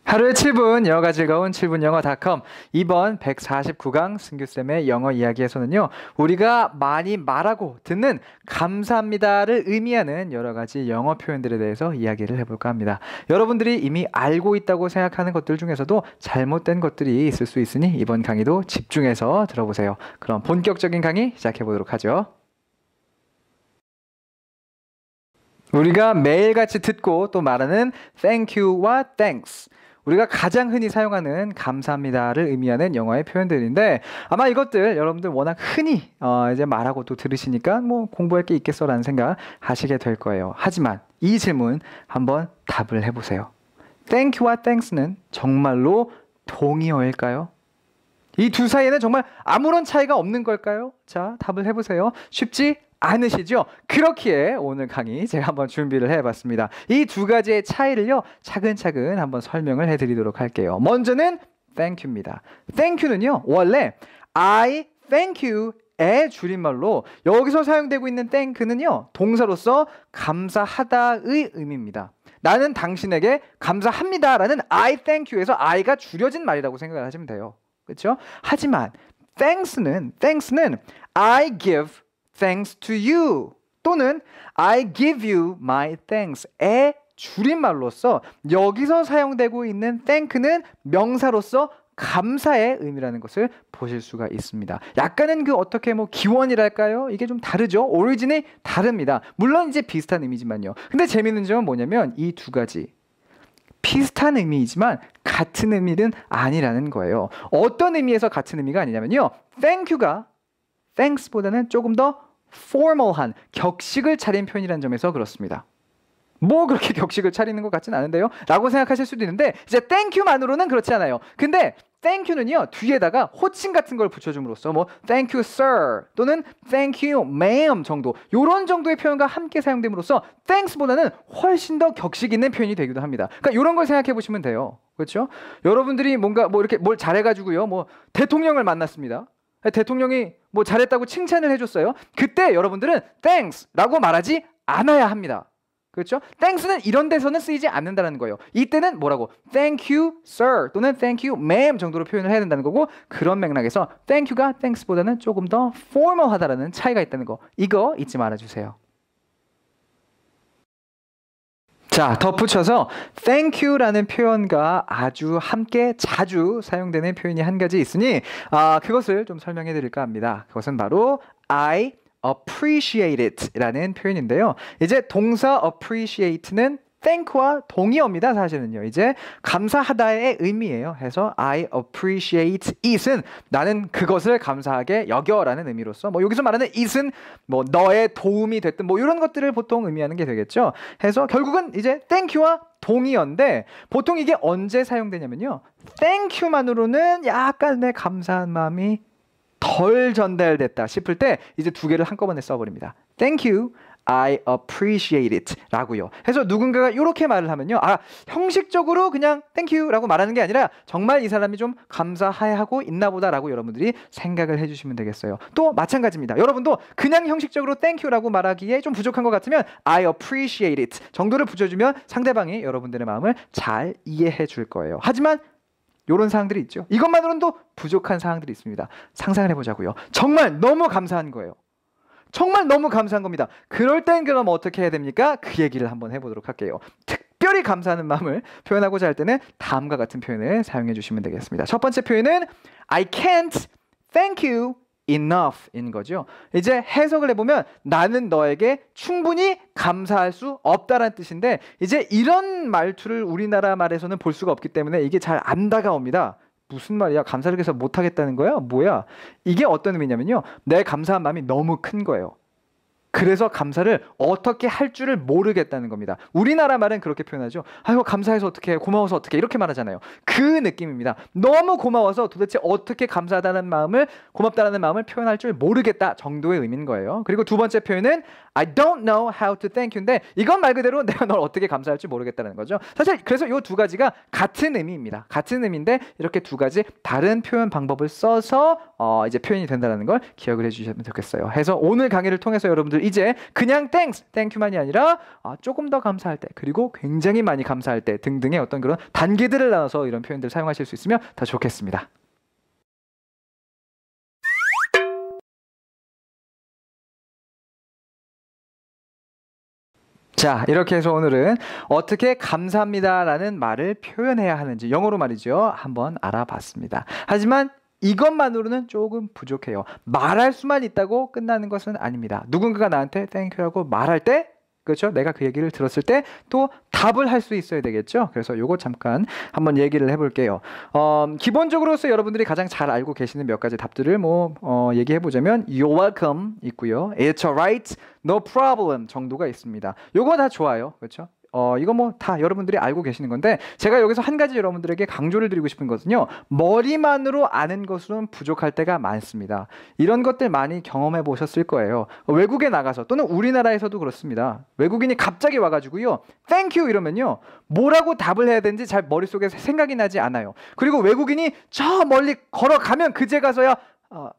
하루에 7분 영어가 즐거운 7분영어.com 이번 149강 승규쌤의 영어 이야기에서는요. 우리가 많이 말하고 듣는 감사합니다를 의미하는 여러 가지 영어 표현들에 대해서 이야기를 해볼까 합니다. 여러분들이 이미 알고 있다고 생각하는 것들 중에서도 잘못된 것들이 있을 수 있으니 이번 강의도 집중해서 들어보세요. 그럼 본격적인 강의 시작해보도록 하죠. 우리가 매일같이 듣고 또 말하는 thank you와 thanks 우리가 가장 흔히 사용하는 감사합니다를 의미하는 영어의 표현들인데 아마 이것들 여러분들 워낙 흔히 이제 말하고 또 들으시니까 뭐 공부할 게 있겠어라는 생각 하시게 될 거예요. 하지만 이 질문 한번 답을 해보세요. Thank you와 thanks는 정말로 동의어일까요? 이 두 사이에는 정말 아무런 차이가 없는 걸까요? 자, 답을 해보세요. 쉽지 않으시죠? 그렇기에 오늘 강의 제가 한번 준비를 해봤습니다. 이 두 가지의 차이를요 차근차근 한번 설명을 해드리도록 할게요. 먼저는 thank you입니다. thank you는요 원래 I thank you의 줄임말로 여기서 사용되고 있는 thank는요 동사로서 감사하다의 의미입니다. 나는 당신에게 감사합니다라는 I thank you에서 I가 줄여진 말이라고 생각을 하시면 돼요. 그렇죠? 하지만 thanks는 I give thanks to you 또는 I give you my thanks의 줄임말로서 여기서 사용되고 있는 thank는 명사로서 감사의 의미라는 것을 보실 수가 있습니다. 약간은 그 어떻게 뭐 기원이랄까요? 이게 좀 다르죠? 오리진이 다릅니다. 물론 이제 비슷한 의미지만요. 근데 재밌는 점은 뭐냐면 이 두 가지 비슷한 의미이지만 같은 의미는 아니라는 거예요. 어떤 의미에서 같은 의미가 아니냐면요. thank you가 thanks보다는 조금 더 formal한 격식을 차린 표현이라는 점에서 그렇습니다. 뭐 그렇게 격식을 차리는 것 같진 않은데요? 라고 생각하실 수도 있는데 이제 thank you만으로는 그렇지 않아요. 근데 thank you는요 뒤에다가 호칭 같은 걸 붙여줌으로써 뭐 thank you sir 또는 thank you ma'am 정도 요런 정도의 표현과 함께 사용됨으로써 thanks보다는 훨씬 더 격식 있는 표현이 되기도 합니다. 그러니까 요런 걸 생각해 보시면 돼요. 그렇죠? 여러분들이 뭔가 뭐 이렇게 뭘 잘해가지고요 뭐 대통령을 만났습니다. 대통령이 뭐 잘했다고 칭찬을 해줬어요. 그때 여러분들은 thanks라고 말하지 않아야 합니다. 그렇죠? thanks는 이런 데서는 쓰이지 않는다는 거예요. 이때는 뭐라고? thank you sir 또는 thank you ma'am 정도로 표현을 해야 된다는 거고 그런 맥락에서 thank you가 thanks보다는 조금 더 formal하다라는 차이가 있다는 거 이거 잊지 말아주세요. 자, 덧붙여서 thank you라는 표현과 아주 함께 자주 사용되는 표현이 한 가지 있으니 그것을 좀 설명해 드릴까 합니다. 그것은 바로 I appreciate it 라는 표현인데요. 이제 동사 appreciate는 thank와 동의어입니다. 사실은요. 이제 감사하다의 의미예요. 해서 I appreciate it은 나는 그것을 감사하게 여겨라는 의미로서 뭐 여기서 말하는 it은 뭐 너의 도움이 됐든 뭐 이런 것들을 보통 의미하는 게 되겠죠. 해서 결국은 이제 thank you와 동의어인데 보통 이게 언제 사용되냐면요. thank you만으로는 약간 내 감사한 마음이 덜 전달됐다 싶을 때 이제 두 개를 한꺼번에 써버립니다. Thank you, I appreciate it 라고요. 해서 누군가가 이렇게 말을 하면요. 형식적으로 그냥 Thank you 라고 말하는 게 아니라 정말 이 사람이 좀 감사해하고 있나 보다 라고 여러분들이 생각을 해주시면 되겠어요. 또 마찬가지입니다. 여러분도 그냥 형식적으로 Thank you 라고 말하기에 좀 부족한 것 같으면 I appreciate it 정도를 붙여주면 상대방이 여러분들의 마음을 잘 이해해 줄 거예요. 하지만 이런 사항들이 있죠. 이것만으로는 또 부족한 사항들이 있습니다. 상상을 해보자고요. 정말 너무 감사한 거예요. 정말 너무 감사한 겁니다. 그럴 땐 그럼 어떻게 해야 됩니까? 그 얘기를 한번 해보도록 할게요. 특별히 감사하는 마음을 표현하고자 할 때는 다음과 같은 표현을 사용해 주시면 되겠습니다. 첫 번째 표현은 I can't thank you enough인 거죠. 이제 해석을 해보면 나는 너에게 충분히 감사할 수 없다라는 뜻인데 이제 이런 말투를 우리나라 말에서는 볼 수가 없기 때문에 이게 잘 안 다가옵니다. 무슨 말이야? 감사를 해서 못하겠다는 거야? 뭐야? 이게 어떤 의미냐면요. 내 감사한 마음이 너무 큰 거예요. 그래서 감사를 어떻게 할 줄을 모르겠다는 겁니다. 우리나라 말은 그렇게 표현하죠. 아이고 감사해서 어떻게 해, 고마워서 어떻게 해, 이렇게 말하잖아요. 그 느낌입니다. 너무 고마워서 도대체 어떻게 감사하다는 마음을 고맙다는 마음을 표현할 줄 모르겠다 정도의 의미인 거예요. 그리고 두 번째 표현은 I don't know how to thank you인데 이건 말 그대로 내가 널 어떻게 감사할지 모르겠다는 거죠. 사실 그래서 이 두 가지가 같은 의미입니다. 같은 의미인데 이렇게 두 가지 다른 표현 방법을 써서 이제 표현이 된다는 걸 기억을 해주시면 좋겠어요. 해서 오늘 강의를 통해서 여러분들 이제 그냥 thanks, thank you만이 아니라 조금 더 감사할 때, 그리고 굉장히 많이 감사할 때 등등의 어떤 그런 단계들을 나눠서 이런 표현들을 사용하실 수 있으면 더 좋겠습니다. 자, 이렇게 해서 오늘은 어떻게 감사합니다라는 말을 표현해야 하는지 영어로 말이죠. 한번 알아봤습니다. 하지만 이것만으로는 조금 부족해요. 말할 수만 있다고 끝나는 것은 아닙니다. 누군가가 나한테 땡큐라고 말할 때, 그렇죠? 내가 그 얘기를 들었을 때 또 답을 할 수 있어야 되겠죠? 그래서 요거 잠깐 한번 얘기를 해볼게요. 기본적으로서 여러분들이 가장 잘 알고 계시는 몇 가지 답들을 얘기해보자면 You're welcome 있고요. It's alright, no problem 정도가 있습니다. 요거 다 좋아요. 그렇죠? 이거 뭐 다 여러분들이 알고 계시는 건데 제가 여기서 한 가지 여러분들에게 강조를 드리고 싶은 것은요. 머리만으로 아는 것으로는 부족할 때가 많습니다. 이런 것들 많이 경험해 보셨을 거예요. 외국에 나가서 또는 우리나라에서도 그렇습니다. 외국인이 갑자기 와가지고요. Thank you 이러면요. 뭐라고 답을 해야 되는지 잘 머릿속에 생각이 나지 않아요. 그리고 외국인이 저 멀리 걸어가면 그제 가서야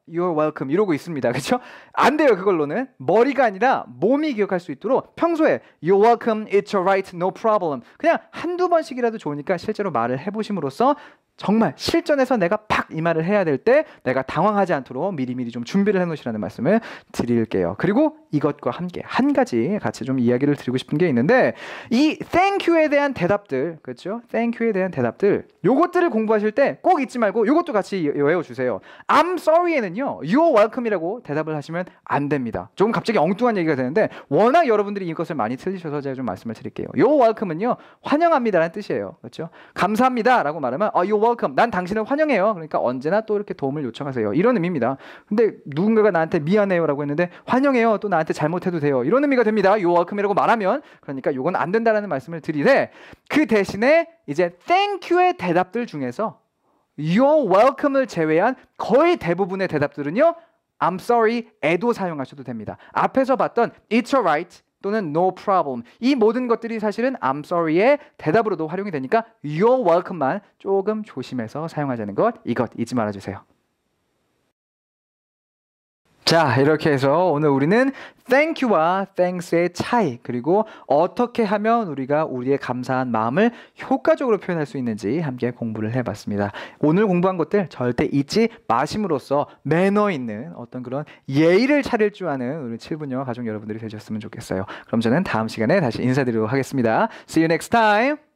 You're welcome 이러고 있습니다. 그렇죠? 안 돼요. 그걸로는 머리가 아니라 몸이 기억할 수 있도록 평소에 You're welcome, it's alright, no problem 그냥 한두 번씩이라도 좋으니까 실제로 말을 해보심으로써 정말 실전에서 내가 팍 이 말을 해야 될 때 내가 당황하지 않도록 미리미리 좀 준비를 해놓으시라는 말씀을 드릴게요. 그리고 이것과 함께 한 가지 같이 좀 이야기를 드리고 싶은 게 있는데 이 thank you에 대한 대답들, 그렇죠? thank you에 대한 대답들 요것들을 공부하실 때 꼭 잊지 말고 요것도 같이 외워주세요. I'm sorry에는요 you're welcome이라고 대답을 하시면 안 됩니다. 조금 갑자기 엉뚱한 얘기가 되는데 워낙 여러분들이 이것을 많이 틀리셔서 제가 좀 말씀을 드릴게요. You're welcome은요 환영합니다라는 뜻이에요. 그렇죠? 감사합니다라고 말하면 You're welcome. 난 당신을 환영해요. 그러니까 언제나 또 이렇게 도움을 요청하세요. 이런 의미입니다. 근데 누군가가 나한테 미안해요라고 했는데 환영해요. 또 나한테 잘못해도 돼요. 이런 의미가 됩니다. You're welcome이라고 말하면 그러니까 요건 안 된다라는 말씀을 드리되 그 대신에 이제 thank you의 대답들 중에서 You're welcome을 제외한 거의 대부분의 대답들은요. I'm sorry에도 사용하셔도 됩니다. 앞에서 봤던 It's alright 또는 no problem 이 모든 것들이 사실은 I'm sorry의 대답으로도 활용이 되니까 You're welcome만 조금 조심해서 사용하자는 것 이것 잊지 말아주세요. 자, 이렇게 해서 오늘 우리는 thank you와 thanks의 차이 그리고 어떻게 하면 우리가 우리의 감사한 마음을 효과적으로 표현할 수 있는지 함께 공부를 해봤습니다. 오늘 공부한 것들 절대 잊지 마심으로써 매너 있는 어떤 그런 예의를 차릴 줄 아는 우리 7분 영어 가족 여러분들이 되셨으면 좋겠어요. 그럼 저는 다음 시간에 다시 인사드리도록 하겠습니다. See you next time.